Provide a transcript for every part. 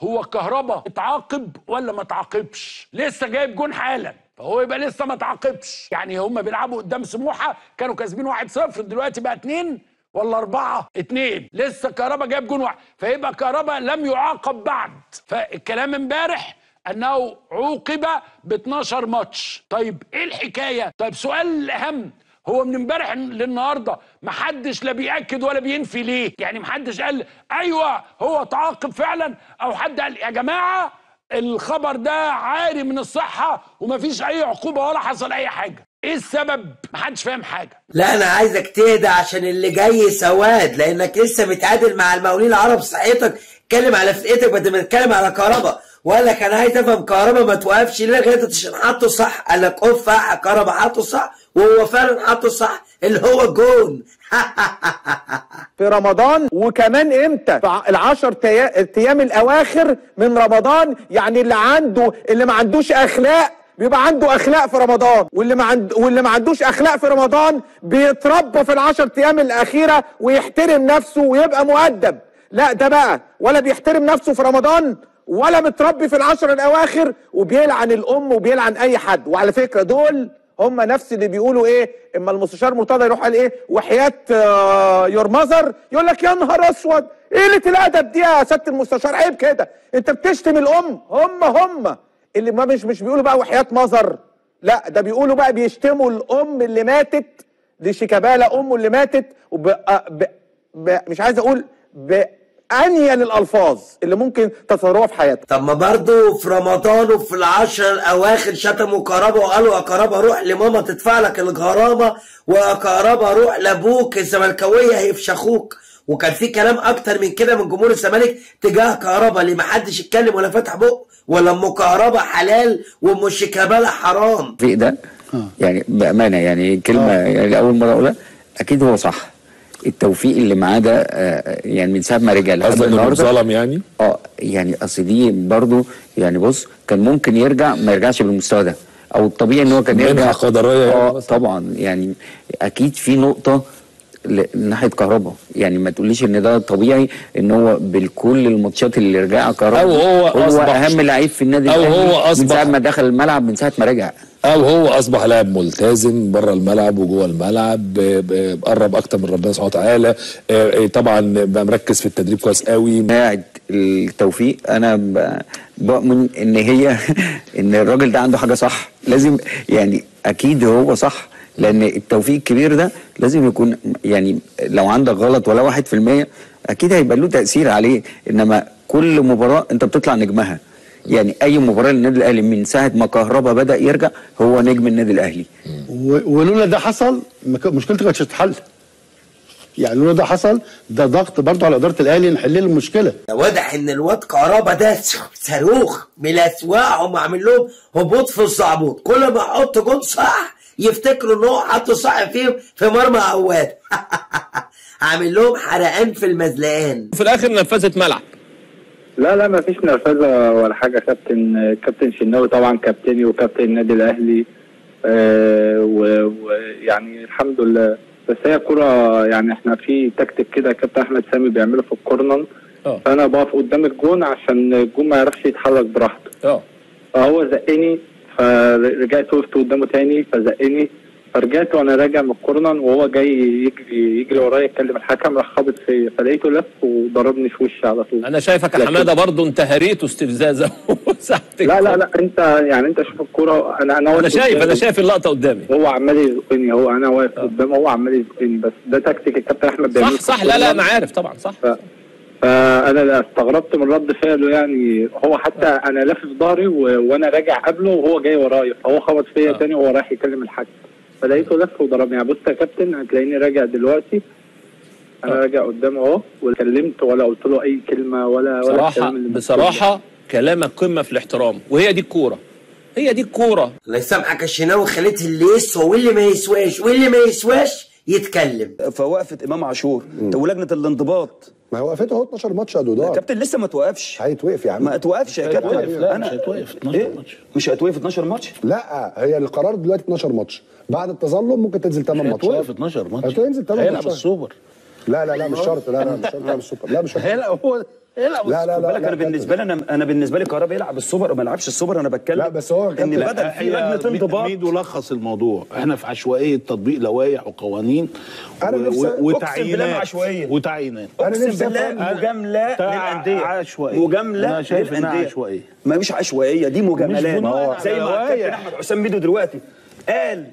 هو كهربا اتعاقب ولا ما اتعاقبش؟ لسه جايب جون حالا، فهو يبقى لسه ما اتعاقبش. يعني هم بيلعبوا قدام سموحه كانوا كاسبين 1-0، دلوقتي بقى 2 ولا 4-2، لسه كهربا جايب جون واحد، فيبقى كهربا لم يعاقب بعد. فالكلام امبارح انه عوقب ب 12 ماتش. طيب ايه الحكايه؟ طيب سؤال الاهم، هو من امبارح للنهارده محدش لا بيأكد ولا بينفي ليه؟ يعني محدش قال ايوه هو تعاقب فعلا، او حد قال يا جماعه الخبر ده عاري من الصحه ومفيش اي عقوبه ولا حصل اي حاجه. ايه السبب؟ محدش فاهم حاجه. لا انا عايزك تهدى عشان اللي جاي سواد، لانك لسه متعادل مع المقاولين العرب. صحتك اتكلم على فرقتك بدل ما تتكلم على كهربا. وقال لك انا عايز افهم كهربا ما توقفش ليه لغايه عشان حطه صح. قال لك اوف كهربا حطه صح، وهو فعلا حطه صح اللي هو الجون. في رمضان، وكمان امتى؟ في ال10 ايام الاواخر من رمضان. يعني اللي ما عندوش اخلاق بيبقى عنده اخلاق في رمضان، واللي ما عندوش اخلاق في رمضان بيتربى في ال10 ايام الاخيره ويحترم نفسه ويبقى مؤدب. لا ده بقى ولا بيحترم نفسه في رمضان ولا متربي في ال10 الاواخر، وبيلعن الام وبيلعن اي حد. وعلى فكره دول هم نفس اللي بيقولوا ايه اما المستشار مرتضى يروح قال ايه وحياه يور ماذر، يقول لك يا نهار اسود ايه قله الادب دي يا سياده المستشار، عيب كده انت بتشتم الام. هم اللي ما مش بيقولوا بقى وحياه ماذر، لا ده بيقولوا بقى بيشتموا الام اللي ماتت، دي شيكابالا امه اللي ماتت، مش عايز اقول بأنيل الألفاظ اللي ممكن تصوروها في حياتك. طب ما برضه في رمضان وفي ال10 الأواخر شتموا كهربا وقالوا يا كهربا روح لماما تدفع لك الغرامة، ويا كهربا روح لأبوك الزملكاوية هيفشخوك. وكان في كلام أكتر من كده من جمهور الزمالك تجاه كهربا اللي محدش اتكلم ولا فتح بقه، ولا أم كهربا حلال وأم شيكابالا حرام. في ده يعني بأمانة يعني كلمة يعني أول مرة أقولها، أكيد هو صح. التوفيق اللي معاه ده يعني من ساعه ما رجع لحد النهارده ظلم يعني يعني اصل دي برضه يعني بص كان ممكن يرجع ما يرجعش بالمستوى ده، او الطبيعي ان هو كان يرجع قدريه طبعا. يعني اكيد في نقطه ناحيه كهربا، يعني ما تقوليش ان ده طبيعي ان هو بالكل الماتشات اللي رجعها كهربا او هو اهم لعيب في النادي او هو اصبح من ساعه ما دخل الملعب، من ساعه ما رجع، او هو اصبح لاعب ملتزم بره الملعب وجوه الملعب، قرب اكتر من ربنا سبحانه وتعالى. طبعا بقى مركز في التدريب كويس قوي. قاعد التوفيق انا بؤمن ان هي ان الراجل ده عنده حاجه صح، لازم يعني اكيد هو صح، لان التوفيق الكبير ده لازم يكون يعني لو عندك غلط ولا 1% اكيد هيبقى له تاثير عليه. انما كل مباراه انت بتطلع نجمها، يعني اي مباراه للنادي الاهلي من ساعه ما كهربا بدا يرجع هو نجم النادي الاهلي. ولولا ده حصل مشكلتك كانتش هتتحل. يعني لولا ده حصل ده ضغط برضه على اداره الاهلي نحل له المشكله. واضح ان الواد كهربا ده صاروخ ملسوعهم وعامل لهم هبوط في الصعبوط، كل ما يحط جون صح يفتكروا ان هو حط صح فيهم في مرمى عواد. عامل لهم حرقان في المزلقان. في الاخر نفذت ملعب. لا ما فيش نرفزه ولا حاجه. كابتن شناوي طبعا كابتني وكابتن النادي الاهلي، ويعني الحمد لله. بس هي كرة يعني احنا في تكتيك كده كابتن احمد سامي بيعمله في الكورنر، فانا بقف قدام الجون عشان الجون ما يعرفش يتحرك براحته. فهو زقني فرجعت وقفت قدامه تاني فزقني، فرجعت وانا راجع من الكورنر وهو جاي يجري ورايا يتكلم الحكم، راح خابط فيا فلقيته لف وضربني في وشي على طول. انا شايفك يا حماده برضه انت هريته استفزازه وسحبت. لا انت شوف الكوره. انا شايف اللقطه قدامي. هو عمال يزقني، انا واقف قدامه هو عمال يزقني، بس ده تكتيك الكابتن احمد بيعمله. صح لا انا عارف طبعا صح. فانا استغربت من رد فعله. يعني هو حتى انا لافف ظهري وانا راجع قبله وهو جاي ورايا، فهو خبط فيا تاني وهو رايح يكلم الحكم، فلقيته لف وضربني. يعني بص يا كابتن هتلاقيني راجع دلوقتي، انا راجع قدامه اهو، وكلمت ولا قلت له اي كلمه ولا بصراحه كلامك قمه في الاحترام، وهي دي الكوره. الله يسامحك يا شناوي، خليت اللي يسوى واللي ما يسواش يتكلم. فوقفه امام عاشور ولجنه الانضباط، ما هو وقفته اهو 12 ماتش يا دودار. الكابتن لسه ما توقفش. هيتوقف يا عم. ما توقفش يا كابتن. لا مش هيتوقف 12 ماتش. مش هيتوقف 12 ماتش؟ لا هي القرار دلوقتي 12 ماتش، بعد التظلم ممكن تنزل 8 ماتشات. هيتوقف 12 ماتش. هتنزل 8 ماتشات. هيلعب السوبر. لا مش شرط. لا مش شرط. لا مش شرط. لا مش شرط. هو لا لا لا بالك انا بالنسبه لي انا بالنسبه لي كهربا يلعب السوبر وما يلعبش السوبر. انا بتكلم لا بس هو ان بدل في لجنه انضباط. ميدو لخص الموضوع. احنا في عشوائيه تطبيق لوائح وقوانين وتعيينات وتعيينات. اقسم بالله مجامله للانديه. عشوائيه. مجامله انا شايف انها للأندية. عشوائيه. ما مش عشوائيه، دي مجاملات. زي ما لوائح. كابتن احمد حسام ميدو دلوقتي قال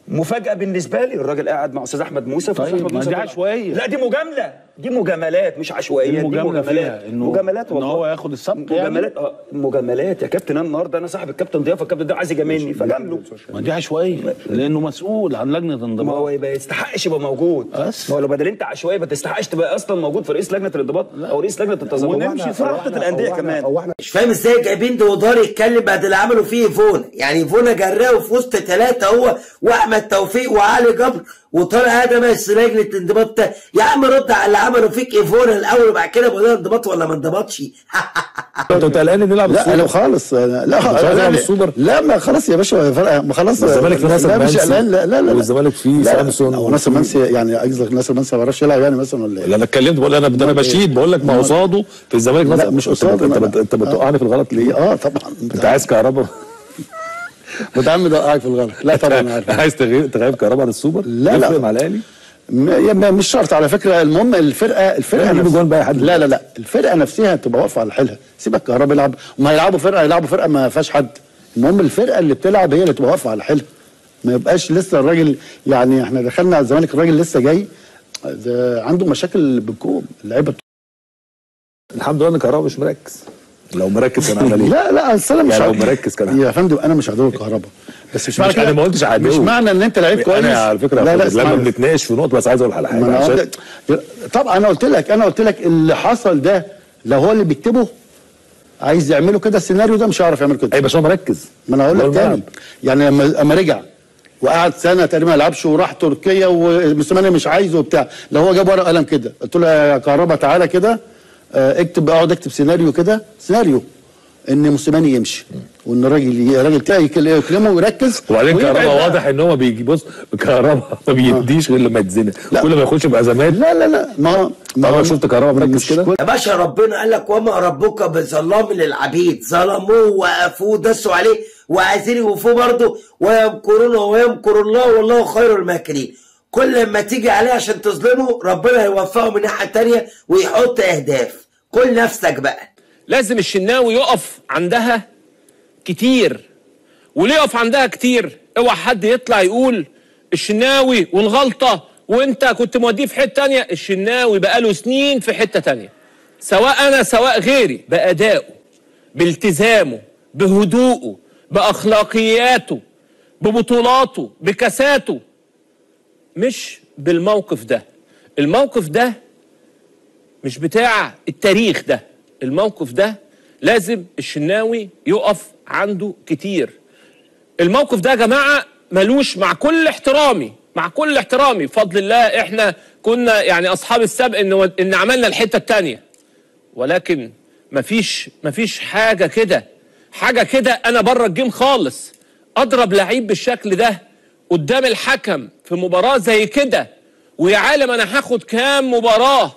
مفاجاه بالنسبه لي، الراجل قاعد مع استاذ احمد موسى. طيب ما دي عشوائيه. لا دي مجامله، دي مجاملات مش عشوائيه. دي مجاملات. مجاملات والله. ان هو ياخد السبق مجاملات. مجاملات يا كابتن. انا النهارده انا صاحب الكابتن ضيافه، الكابتن ده عايز يجاملني فجامله. ما دي عشوائيه لانه مسؤول عن لجنه انضباط. ما هو ما يستحقش يبقى موجود. ما هو لو بدل انت عشوائي ما تستحقش تبقى اصلا موجود في رئيس لجنه الانضباط او رئيس لجنه التظلم. ونمشي في رابطه الانديه كمان. مش فاهم ازاي جايبين دودار يتكلم بعد اللي عملوا فيه ايفونا. يعني ايفونا جراه في وسط 3 هو واحمد توفيق وعلي جبر وطارق ادم بس لجنه الانضباط. يا عم رد على اللي عملوا فيك ايفونا الاول وبعد كده بقول انضباط ولا ما انضبطش. انت قلقان نلعب لا انا خالص. لا السوبر. لا ما خلاص يا باشا ما خلاص. الزمالك في ناصر منسي. لا لا لا والزمالك في سامسون. هو ناصر منسي يعني قصدك ناصر منسي ما بيعرفش يلعب يعني مثلا ولا ايه؟ لا انا اتكلمت بقول انا بشيد بقول لك ما قصاده في الزمالك لا مش قصاده. انت بتوقعني في الغلط ليه؟ طبعا انت عايز كهربا متعمد اوقعك في الغلط. لا طبعا عارف. عايز تغيب كهربا عن السوبر؟ لا مع الاهلي مش شرط على فكره. المهم الفرقه لا الفرقه نفسها تبقى واقفه على حيلها. سيبك كهربا يلعب وما يلعبوا فرقه ما فيهاش حد. المهم الفرقه اللي بتلعب هي اللي تبقى واقفه على حيلها. ما يبقاش لسه الراجل يعني احنا دخلنا على الزمالك الراجل لسه جاي عنده مشاكل بالكوم اللعيبه. الحمد لله ان كهربا مش مركز. لو مركز كان عمل ايه؟ لا اصل انا مش لو مركز كان يا فندم انا مش عدو الكهرباء. بس مش معنى انا ما قلتش عدو. مش معنى ان انت لعيب كويس. انا على فكره لما بنتناقش في نقطه بس عايز اقول على حاجه. طبعا انا قلت لك اللي حصل ده لو هو اللي بيكتبه عايز يعمله كده السيناريو ده مش هيعرف يعمل كده. اي بس هو مركز. ما انا هقول لك تاني يعني اما رجع وقعد سنه تقريبا ما لعبش وراح تركيا وموسيماني مش عايزه وبتاع. لو هو جاب ورقه قلم كده قلت له يا كهربا تعالى كده اقعد اكتب سيناريو كده سيناريو ان موسيماني يمشي وان الراجل بتاعي يكلمه ويركز. وبعدين كهربا واضح ان هو بيجي بص كهربا ما بيديش غير لما يتزنق. كل ما يخش بازمات. لا ما هو شفت كهربا مركز كده يا باشا. ربنا قال لك وما ربك بظلام للعبيد. ظلموه وقفوه دسوا عليه وعايزين يوقفوه برضه ويمكرون ويمكر الله والله خير الماكرين. كل ما تيجي عليه عشان تظلمه ربنا هيوفقه من الناحيه الثانيه ويحط اهداف. كل نفسك بقى. لازم الشناوي يقف عندها كتير. وليه يقف عندها كتير؟ اوعى حد يطلع يقول الشناوي والغلطه وانت كنت موديه في حته تانيه. الشناوي بقاله سنين في حته تانيه، سواء انا سواء غيري، بادائه، بالتزامه، بهدوءه، باخلاقياته، ببطولاته، بكاساته، مش بالموقف ده. الموقف ده مش بتاع التاريخ ده. الموقف ده لازم الشناوي يقف عنده كتير. الموقف ده يا جماعه ملوش، مع كل احترامي بفضل الله احنا كنا يعني اصحاب السبق ان عملنا الحته الثانيه، ولكن مفيش حاجه كده انا بره الجيم خالص اضرب لعيب بالشكل ده قدام الحكم في مباراه زي كده. ويا عالم انا هاخد كام مباراه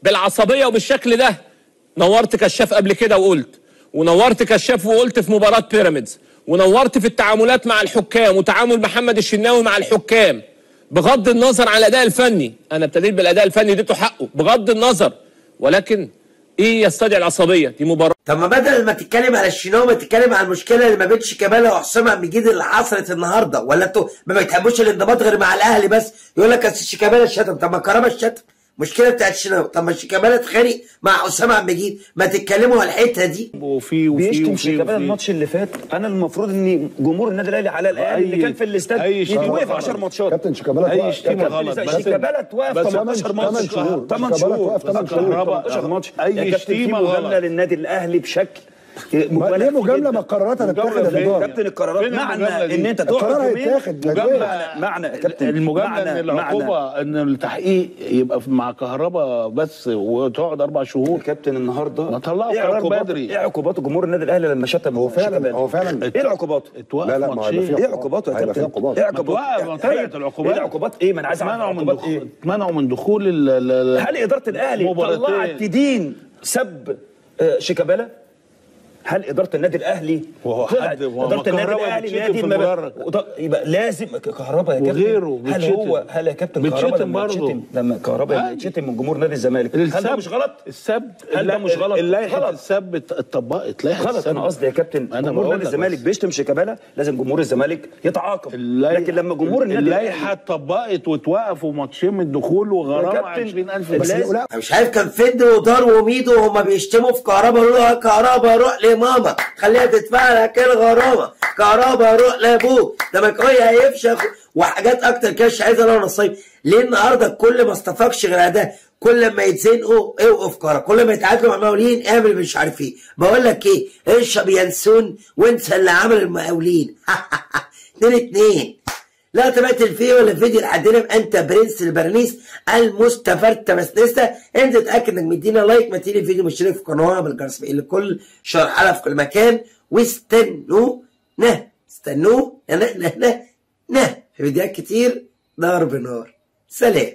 بالعصبيه وبالشكل ده. نورت كشاف قبل كده وقلت، ونورت كشاف وقلت في مباراه بيراميدز، ونورت في التعاملات مع الحكام وتعامل محمد الشناوي مع الحكام بغض النظر عن الاداء الفني. انا ابتديت بالاداء الفني اديته حقه بغض النظر، ولكن ايه يستدعي العصبيه؟ دي مباراه. طب ما بدل ما تتكلم على الشناوي ما تتكلم على المشكله اللي ما بين شيكابالا وحسام عبد المجيد اللي حصلت النهارده. ولا انتوا ما بتحبوش الانضباط غير مع الاهلي بس؟ يقول لك اصل شيكابالا الشتم. طب ما كهربا الشتم مشكله بتاعت الشناوي. طب ما شيكابالا اتخانق مع حسام عبد المجيد. ما تتكلموا على الحته دي. بيشتم شيكابالا الماتش اللي فات. انا المفروض ان جمهور النادي الاهلي على الاقل اللي كان في الاستاد يتوقف 10 ماتشات. كابتن شيكابالا اي شتيمه غلط. شيكابالا توقف 18 ماتش. 8 شهور 18 ماتش. اي شتيمه غلط للنادي الاهلي بشكل ليه مجامله؟ ما القرارات هتتاخد يا كابتن. القرارات معنى ان انت تقعد هيتاخد معنى كابتن المجامله ان العقوبه ان التحقيق يبقى مع كهربا بس وتقعد 4 شهور. كابتن النهارده ما طلعوا قرار بدري. ايه عقوبات جمهور النادي الاهلي لما شتم؟ هو فعلا ايه العقوبات؟ لا ما ايه عقوباته يا كابتن؟ ايه عقوبات؟ ايه العقوبات؟ ايه ما انا عايز اعرف عقوبات ايه؟ اتمنعوا من دخول هل اداره الاهلي طلعت تدين سب شيكابالا؟ هل اداره النادي الاهلي وهو حد اداره النادي الاهلي نادي يبقى لازم كهربا يا كابتن وغيره هل يا كابتن كهربا لما كهربا يتشتم من جمهور نادي الزمالك هل ده مش غلط؟ هل ده مش غلط؟ اللائحه السب اتطبقت غلط. انا قصدي يا كابتن جمهور نادي الزمالك بيشتم شيكابالا لازم جمهور الزمالك يتعاقب، لكن لما جمهور النادي اللائحه اتطبقت وتوقفوا ماتشين من الدخول وغرامه 20,000 بس. انا مش عارف كان فد ودار وميدو وهما بيشتموا في كهربا يقولوا له كهربا روح لماما خليها تدفع لك الغرامه، كهربا روح لابوك ده مكويه هيفشخ وحاجات اكتر كده. مش عايز انا نصيب ليه النهارده كل ما استفاقش غير ده، كل ما يتزنقوا اوقف كهربا، كل ما يتعادلوا مع المقاولين اعمل مش عارف ايه. بقول لك ايه، اشرب ينسون وانسى اللي عمل المقاولين 2-2. لا تابعت الفيديو ولا الفيديو لحدنا يبقى انت برنس البرنيس المستفرت مسنسه. انت تتاكد انك مدينا لايك، ما تيجي الفيديو مشترك في القناه بالجرس لكل شهر حلقه في كل مكان، واستنونا في فيديوهات كتير ضرب نار. سلام.